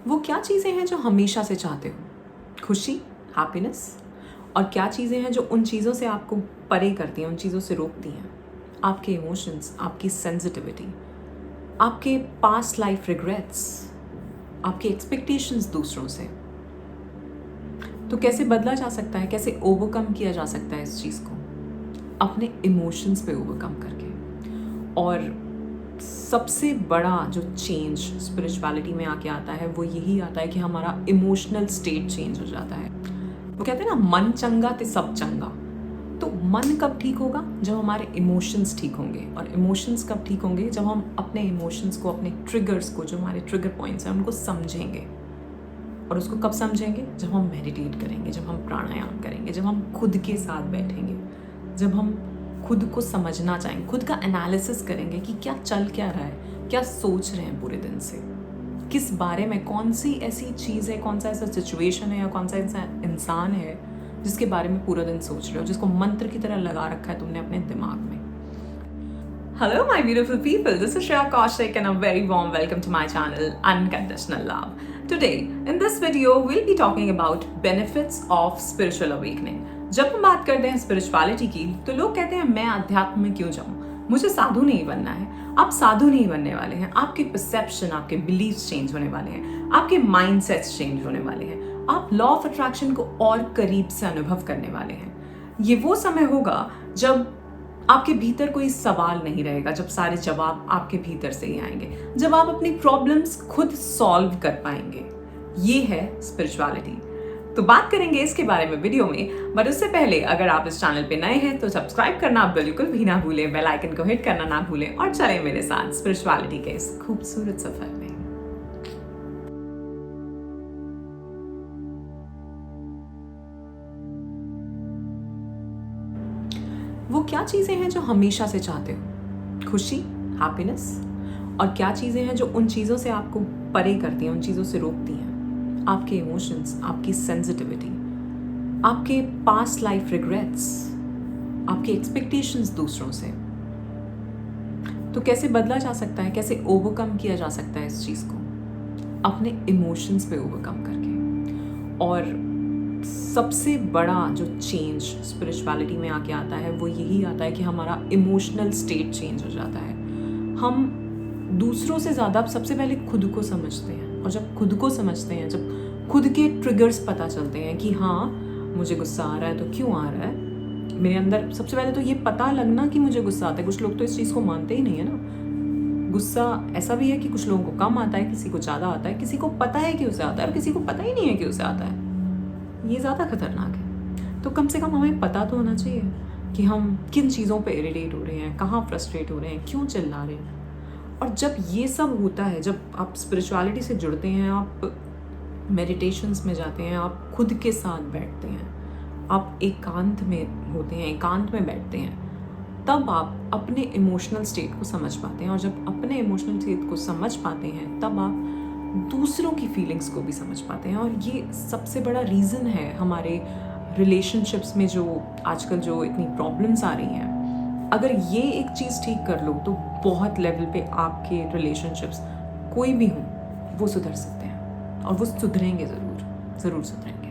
वो क्या चीज़ें हैं जो हमेशा से चाहते हो? खुशी, हैप्पीनेस? और क्या चीज़ें हैं जो उन चीज़ों से आपको परे करती हैं, उन चीज़ों से रोकती हैं? आपके इमोशंस, आपकी सेंसिटिविटी, आपके पास्ट लाइफ रिग्रेट्स, आपकी एक्सपेक्टेशंस दूसरों से। तो कैसे बदला जा सकता है, कैसे ओवरकम किया जा सकता है इस चीज़ को? अपने इमोशंस पे ओवरकम करके। और सबसे बड़ा जो चेंज स्पिरिचुअलिटी में आके आता है वो यही आता है कि हमारा इमोशनल स्टेट चेंज हो जाता है। वो कहते हैं ना, मन चंगा ते सब चंगा। तो मन कब ठीक होगा? जब हमारे इमोशंस ठीक होंगे। और इमोशंस कब ठीक होंगे? जब हम अपने इमोशंस को, अपने ट्रिगर्स को, जो हमारे ट्रिगर पॉइंट्स हैं उनको समझेंगे। और उसको कब समझेंगे? जब हम मेडिटेट करेंगे, जब हम प्राणायाम करेंगे, जब हम खुद के साथ बैठेंगे, जब हम खुद को समझना चाहेंगे, खुद का एनालिसिस करेंगे कि क्या चल क्या रहा है, क्या सोच रहे हैं पूरे दिन से, किस बारे में, कौन सी ऐसी चीज़ है, कौन सा ऐसा सिचुएशन है या कौन सा ऐसा इंसान है जिसके बारे में पूरा दिन सोच रहे हो, जिसको मंत्र की तरह लगा रखा है तुमने अपने दिमाग में। Hello, my beautiful people. This is Shreya Kaushik, and a very warm welcome to my channel, Unconditional Love. Today, in this video, we'll be talking about benefits of spiritual awakening. जब हम बात करते हैं स्पिरिचुअलिटी की, तो लोग कहते हैं मैं अध्यात्म में क्यों जाऊं, मुझे साधु नहीं बनना है। आप साधु नहीं बनने वाले हैं। आपके परसेप्शन, आपके बिलीफ्स चेंज होने वाले हैं, आपके माइंडसेट्स चेंज होने वाले हैं। आप लॉ ऑफ अट्रैक्शन को और करीब से अनुभव करने वाले हैं। ये वो समय होगा जब आपके भीतर कोई सवाल नहीं रहेगा, जब सारे जवाब आपके भीतर से ही आएंगे, जब आप अपनी प्रॉब्लम्स खुद सॉल्व कर पाएंगे। ये है स्पिरिचुअलिटी। तो बात करेंगे इसके बारे में वीडियो में, बट उससे पहले अगर आप इस चैनल पे नए हैं तो सब्सक्राइब करना आप बिल्कुल भी ना भूलें, बेल आइकन को हिट करना ना भूलें और चलें मेरे साथ स्पिरिचुअलिटी के इस खूबसूरत सफर में। वो क्या चीज़ें हैं जो हमेशा से चाहते हो? खुशी, हैप्पीनेस? और क्या चीज़ें हैं जो उन चीज़ों से आपको परे करती हैं, उन चीज़ों से रोकती हैं? आपके इमोशंस, आपकी सेंसिटिविटी, आपके पास्ट लाइफ रिग्रेट्स, आपकी एक्सपेक्टेशंस दूसरों से। तो कैसे बदला जा सकता है, कैसे ओवरकम किया जा सकता है इस चीज़ को? अपने इमोशंस पे ओवरकम करके। और सबसे बड़ा जो चेंज स्पिरिचुअलिटी में आके आता है वो यही आता है कि हमारा इमोशनल स्टेट चेंज हो जाता है। हम दूसरों से ज़्यादा सबसे पहले खुद को समझते हैं, और जब खुद को समझते हैं, जब खुद के ट्रिगर्स पता चलते हैं कि हाँ मुझे गुस्सा आ रहा है तो क्यों आ रहा है, मेरे अंदर सबसे पहले तो ये पता लगना कि मुझे गुस्सा आता है। कुछ लोग तो इस चीज़ को मानते ही नहीं है ना। गुस्सा ऐसा भी है कि कुछ लोगों को कम आता है, किसी को ज़्यादा आता है, किसी को पता है कि उसे आता है और किसी को पता ही नहीं है कि उसे आता है। ये ज़्यादा खतरनाक है। तो कम से कम हमें पता तो होना चाहिए कि हम किन चीज़ों पे इरिटेट हो रहे हैं, कहाँ फ्रस्ट्रेट हो रहे हैं, क्यों चिल्ला रहे हैं। और जब ये सब होता है, जब आप स्पिरिचुअलिटी से जुड़ते हैं, आप मेडिटेशंस में जाते हैं, आप खुद के साथ बैठते हैं, आप एकांत में होते हैं, एकांत में बैठते हैं, तब आप अपने इमोशनल स्टेट को समझ पाते हैं। और जब अपने इमोशनल स्टेट को समझ पाते हैं तब आप दूसरों की फीलिंग्स को भी समझ पाते हैं। और ये सबसे बड़ा रीज़न है हमारे रिलेशनशिप्स में जो आजकल जो इतनी प्रॉब्लम्स आ रही हैं। अगर ये एक चीज़ ठीक कर लो तो बहुत लेवल पे आपके रिलेशनशिप्स कोई भी हो वो सुधर सकते हैं, और वो सुधरेंगे, ज़रूर सुधरेंगे।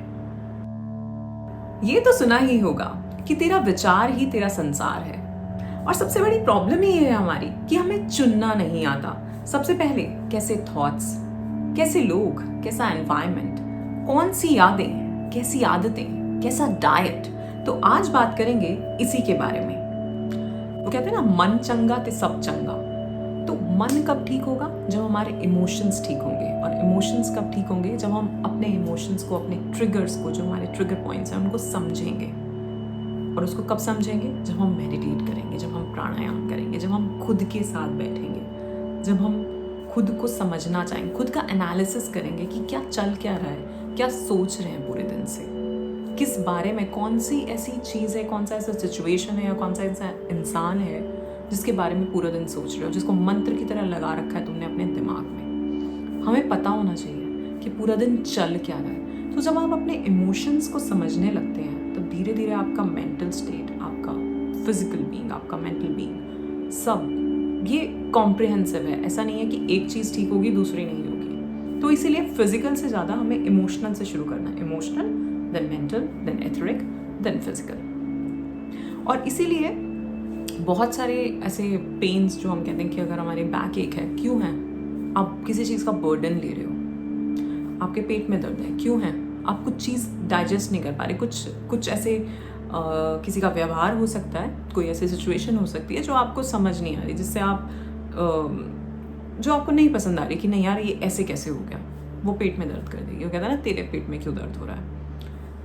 ये तो सुना ही होगा कि तेरा विचार ही तेरा संसार है। और सबसे बड़ी प्रॉब्लम ही है हमारी कि हमें चुनना नहीं आता। सबसे पहले कैसे थॉट्स, कैसे लोग, कैसा एनवायरनमेंट, कौन सी यादें, कैसी आदतें, कैसा डाइट। तो आज बात करेंगे इसी के बारे में। वो कहते हैं ना, मन चंगा ते सब चंगा। तो मन कब ठीक होगा? जब हमारे इमोशंस ठीक होंगे। और इमोशंस कब ठीक होंगे? जब हम अपने इमोशंस को, अपने ट्रिगर्स को, जो हमारे ट्रिगर पॉइंट्स हैं उनको समझेंगे। और उसको कब समझेंगे? जब हम मेडिटेट करेंगे, जब हम प्राणायाम करेंगे, जब हम खुद के साथ बैठेंगे, जब हम खुद को समझना चाहेंगे, खुद का एनालिसिस करेंगे कि क्या चल क्या रहा है, क्या सोच रहे हैं पूरे दिन से, किस बारे में, कौन सी ऐसी चीज़ है, कौन सा ऐसा सिचुएशन है या कौन सा ऐसा इंसान है जिसके बारे में पूरा दिन सोच रहे हो, जिसको मंत्र की तरह लगा रखा है तुमने अपने दिमाग में। हमें पता होना चाहिए कि पूरा दिन चल क्या रहा है। तो जब आप अपने इमोशंस को समझने लगते हैं तो धीरे धीरे आपका मेंटल स्टेट, आपका फिजिकल बीइंग, आपका मेंटल बीइंग, सब ये कॉम्प्रिहेंसिव है। ऐसा नहीं है कि एक चीज़ ठीक होगी दूसरी नहीं होगी। तो तो इसीलिए फिजिकल से ज़्यादा हमें इमोशनल से शुरू करना है। Emotional, then mental, then etheric, then physical. और इसीलिए बहुत सारे ऐसे पेन्स जो हम कहते हैं कि अगर हमारे बैक एक है, क्यों है? आप किसी चीज़ का बर्डन ले रहे हो, आपके पेट में दर्द है, क्यों है? आप कुछ चीज़ डाइजेस्ट नहीं कर पा रहे, कुछ ऐसे किसी का व्यवहार हो सकता है, कोई ऐसी सिचुएशन हो सकती है जो आपको समझ नहीं आ रही, जिससे आप जो आपको नहीं पसंद आ रही कि नहीं यार ये ऐसे कैसे हो गया, वो पेट में दर्द कर देगी। वो कहता है ना, तेरे पेट में क्यों दर्द हो रहा है?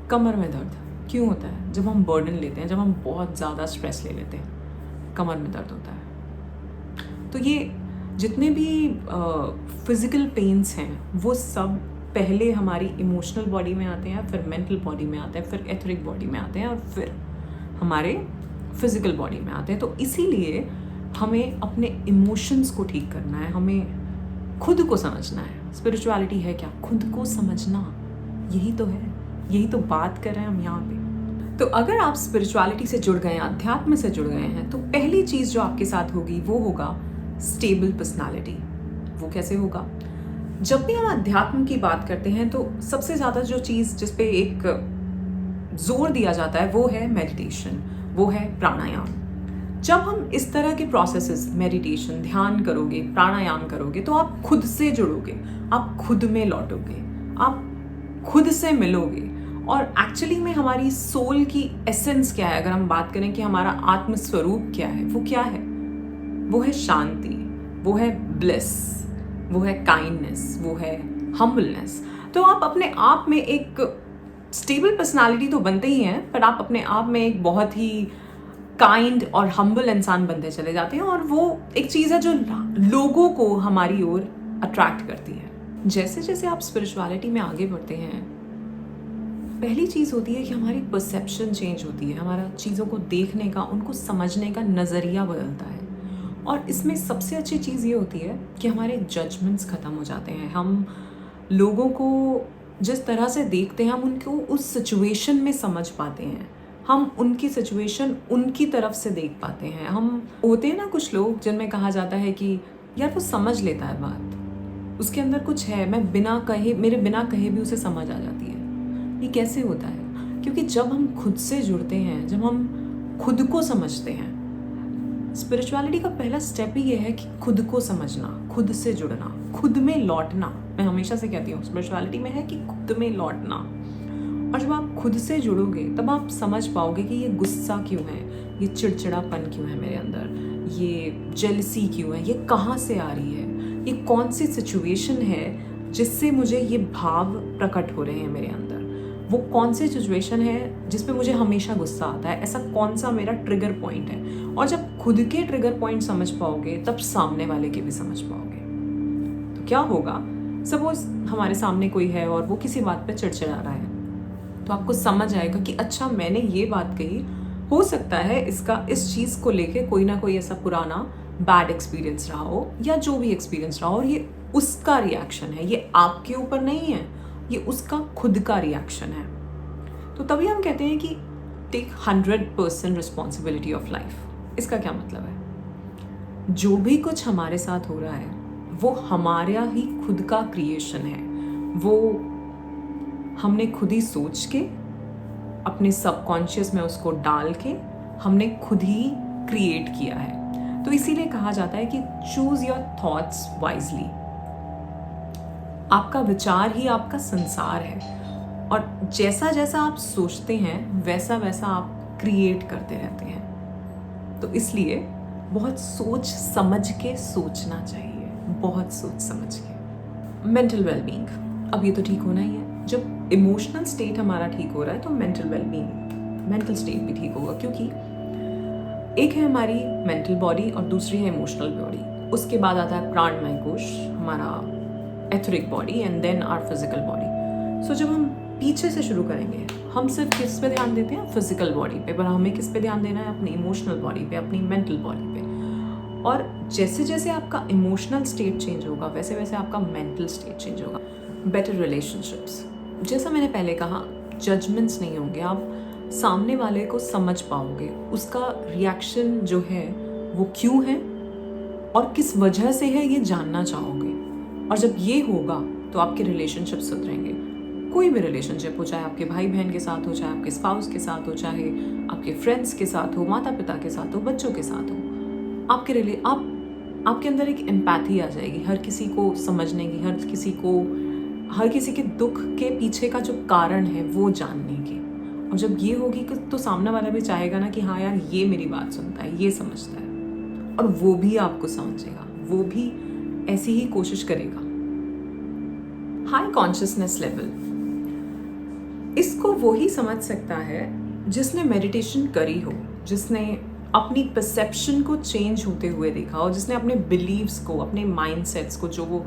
कमर में दर्द क्यों होता है? जब हम बर्डन लेते हैं, जब हम बहुत ज़्यादा स्ट्रेस ले लेते हैं, कमर में दर्द होता है। तो ये जितने भी फिज़िकल पेन्स हैं वो सब पहले हमारी इमोशनल बॉडी में आते हैं, फिर मेंटल बॉडी में आते हैं, फिर एथरिक बॉडी में आते हैं, और फिर हमारे फिज़िकल बॉडी में आते हैं। तो इसीलिए हमें अपने इमोशंस को ठीक करना है, हमें खुद को समझना है। स्पिरिचुअलिटी है क्या? खुद को समझना, यही तो है, यही तो बात कर रहे हैं हम यहाँ पे। तो अगर आप स्पिरिचुअलिटी से जुड़ गए हैं, अध्यात्म से जुड़ गए हैं, तो पहली चीज़ जो आपके साथ होगी वो होगा स्टेबल पर्सनालिटी। वो कैसे होगा? जब भी हम अध्यात्म की बात करते हैं तो सबसे ज़्यादा जो चीज़ जिस पे एक जोर दिया जाता है वो है मेडिटेशन, वो है प्राणायाम। जब हम इस तरह के प्रोसेसेस, मेडिटेशन, ध्यान करोगे, प्राणायाम करोगे, तो आप खुद से जुड़ोगे, आप खुद में लौटोगे, आप खुद से मिलोगे। और एक्चुअली में हमारी सोल की एसेंस क्या है, अगर हम बात करें कि हमारा आत्म स्वरूप क्या है, वो क्या है? वो है शांति, वो है ब्लिस, वो है काइंडनेस, वो है हम्बलनेस। तो आप अपने आप में एक स्टेबल पर्सनालिटी तो बनते ही हैं, पर आप अपने आप में एक बहुत ही काइंड और हम्बल इंसान बनते चले जाते हैं, और वो एक चीज़ है जो लोगों को हमारी ओर अट्रैक्ट करती है। जैसे जैसे आप स्पिरिचुअलिटी में आगे बढ़ते हैं, पहली चीज़ होती है कि हमारी परसेप्शन चेंज होती है, हमारा चीज़ों को देखने का, उनको समझने का नज़रिया बदलता है। और इसमें सबसे अच्छी चीज़ ये होती है कि हमारे जजमेंट्स ख़त्म हो जाते हैं। हम लोगों को जिस तरह से देखते हैं, हम उनको उस सिचुएशन में समझ पाते हैं, हम उनकी सिचुएशन उनकी तरफ से देख पाते हैं। हम होते हैं ना कुछ लोग जिनमें कहा जाता है कि यार वो समझ लेता है बात, उसके अंदर कुछ है, मैं बिना कहे, मेरे बिना कहे भी उसे समझ आ जाती है। ये कैसे होता है? क्योंकि जब हम खुद से जुड़ते हैं, जब हम खुद को समझते हैं, स्पिरिचुअलिटी का पहला स्टेप ही ये है कि खुद को समझना, खुद से जुड़ना, खुद में लौटना। मैं हमेशा से कहती हूँ स्पिरिचुअलिटी में है कि खुद में लौटना। और जब आप खुद से जुड़ोगे तब आप समझ पाओगे कि ये गुस्सा क्यों है, ये चिड़चिड़ापन क्यों है मेरे अंदर, ये जेलसी क्यों है, ये कहाँ से आ रही है, ये कौन सी सिचुएशन है जिससे मुझे ये भाव प्रकट हो रहे हैं मेरे अंदर, वो कौन सी सिचुएशन है जिस पे मुझे हमेशा गुस्सा आता है, ऐसा कौन सा मेरा ट्रिगर पॉइंट है। और जब खुद के ट्रिगर पॉइंट समझ पाओगे तब सामने वाले के भी समझ पाओगे। तो क्या होगा, सपोज हमारे सामने कोई है और वो किसी बात पे चिड़चिड़ा रहा है, तो आपको समझ आएगा कि अच्छा मैंने ये बात कही, हो सकता है इसका इस चीज़ को लेके कोई ना कोई ऐसा पुराना बैड एक्सपीरियंस रहा हो, या जो भी एक्सपीरियंस रहा हो, और ये उसका रिएक्शन है, ये आपके ऊपर नहीं है, ये उसका खुद का रिएक्शन है। तो तभी हम कहते हैं कि टेक 100% रिस्पॉन्सिबिलिटी ऑफ लाइफ। इसका क्या मतलब है? जो भी कुछ हमारे साथ हो रहा है वो हमारा ही खुद का क्रिएशन है, वो हमने खुद ही सोच के, अपने सबकॉन्शियस में उसको डाल के हमने खुद ही क्रिएट किया है। तो इसीलिए कहा जाता है कि चूज योर थॉट्स वाइजली। आपका विचार ही आपका संसार है, और जैसा जैसा आप सोचते हैं वैसा वैसा आप क्रिएट करते रहते हैं। तो इसलिए बहुत सोच समझ के सोचना चाहिए, बहुत सोच समझ के। मेंटल वेलबींग, अब ये तो ठीक होना ही है। जब इमोशनल स्टेट हमारा ठीक हो रहा है तो मेंटल वेलबींग, मेंटल स्टेट भी ठीक होगा, क्योंकि एक है हमारी मेंटल बॉडी और दूसरी है इमोशनल बॉडी। उसके बाद आता है प्राणमय कोश, हमारा etheric body, and then our physical body. So जब हम पीछे से शुरू करेंगे, हम सिर्फ किस पे ध्यान देते हैं? फिजिकल बॉडी पे, पर हमें किस पे ध्यान देना है? अपनी इमोशनल बॉडी पे, अपनी मेंटल बॉडी पे। और जैसे जैसे आपका इमोशनल स्टेट चेंज होगा वैसे वैसे आपका मेंटल स्टेट चेंज होगा। बेटर रिलेशनशिप्स, जैसा मैंने पहले कहा, जजमेंट्स नहीं होंगे, आप सामने वाले को समझ पाओगे, उसका रिएक्शन जो है वो क्यों है और किस वजह से है ये जानना चाहोगे। और जब ये होगा तो आपके रिलेशनशिप सुधरेंगे। कोई भी रिलेशनशिप हो, चाहे आपके भाई बहन के साथ हो, चाहे आपके स्पाउस के साथ हो, चाहे आपके फ्रेंड्स के साथ हो, माता पिता के साथ हो, बच्चों के साथ हो, आपके अंदर एक एम्पैथी आ जाएगी हर किसी को समझने की, हर किसी के दुख के पीछे का जो कारण है वो जानने की। और जब ये होगी तो सामने वाला भी चाहेगा ना कि हाँ यार, ये मेरी बात सुनता है, ये समझता है, और वो भी आपको समझेगा, वो भी ऐसी ही कोशिश करेगा। हाई कॉन्शियसनेस लेवल, इसको वो ही समझ सकता है जिसने मेडिटेशन करी हो, जिसने अपनी परसेप्शन को चेंज होते हुए देखा हो, जिसने अपने बिलीव्स को, अपने माइंडसेट्स को, जो वो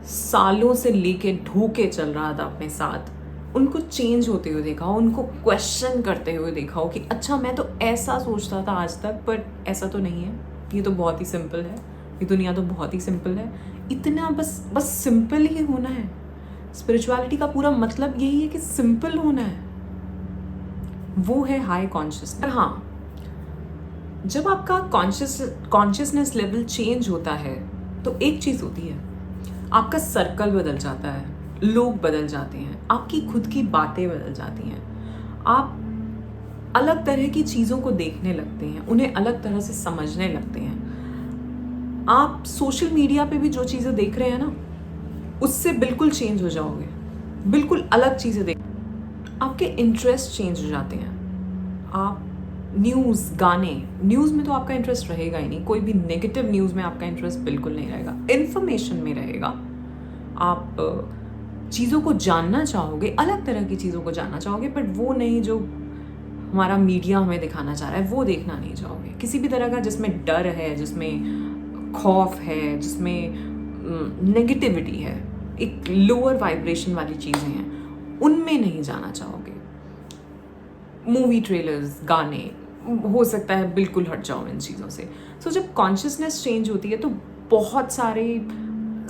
सालों से लेके ढोके चल रहा था अपने साथ, उनको चेंज होते हुए देखा हो, उनको क्वेश्चन करते हुए देखा हो कि अच्छा, मैं तो ऐसा सोचता था आज तक, पर ऐसा तो नहीं है, ये तो बहुत ही सिंपल है, ये दुनिया तो बहुत ही सिंपल है, इतना बस सिंपल ही होना है। स्पिरिचुअलिटी का पूरा मतलब यही है कि सिंपल होना है, वो है हाई कॉन्शियसनेस। हाँ, जब आपका कॉन्शियसनेस लेवल चेंज होता है तो एक चीज़ होती है, आपका सर्कल बदल जाता है, लोग बदल जाते हैं, आपकी खुद की बातें बदल जाती हैं, आप अलग तरह की चीज़ों को देखने लगते हैं, उन्हें अलग तरह से समझने लगते हैं। आप सोशल मीडिया पे भी जो चीज़ें देख रहे हैं ना, उससे बिल्कुल चेंज हो जाओगे, बिल्कुल अलग चीज़ें देख, आपके इंटरेस्ट चेंज हो जाते हैं। आप न्यूज़, गाने, न्यूज़ में तो आपका इंटरेस्ट रहेगा ही नहीं, कोई भी नेगेटिव न्यूज़ में आपका इंटरेस्ट बिल्कुल नहीं रहेगा, इन्फॉर्मेशन में रहेगा। आप चीज़ों को जानना चाहोगे, अलग तरह की चीज़ों को जानना चाहोगे, बट वो नहीं जो हमारा मीडिया हमें दिखाना चाह रहा है, वो देखना नहीं चाहोगे। किसी भी तरह का जिसमें डर है, जिसमें खौफ है, जिसमें नेगेटिविटी है, एक लोअर वाइब्रेशन वाली चीज़ें हैं, उनमें नहीं जाना चाहोगे। मूवी ट्रेलर्स, गाने, हो सकता है बिल्कुल हट जाओ इन चीज़ों से। सो जब कॉन्शियसनेस चेंज होती है तो बहुत सारे,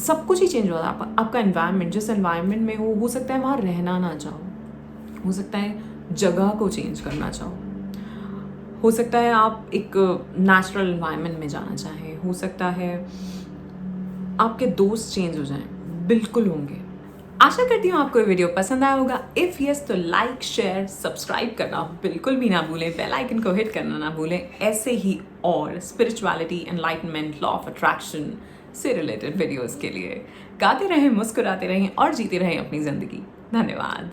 सब कुछ ही चेंज होता है। आपका एनवायरनमेंट, जिस एनवायरनमेंट में हो सकता है वहाँ रहना ना चाहो, हो सकता है जगह को चेंज करना चाहो, हो सकता है आप एक नेचुरल एनवायरनमेंट में जाना चाहें, हो सकता है आपके दोस्त चेंज हो जाएं, बिल्कुल होंगे। आशा करती हूँ आपको ये वीडियो पसंद आया होगा। इफ़ यस तो लाइक, शेयर, सब्सक्राइब करना बिल्कुल भी ना भूलें, बेल आइकन को हिट करना ना भूलें। ऐसे ही और spirituality, enlightenment, law of attraction से रिलेटेड वीडियोस के लिए गाते रहें, मुस्कुराते रहें और जीते रहें अपनी ज़िंदगी। धन्यवाद।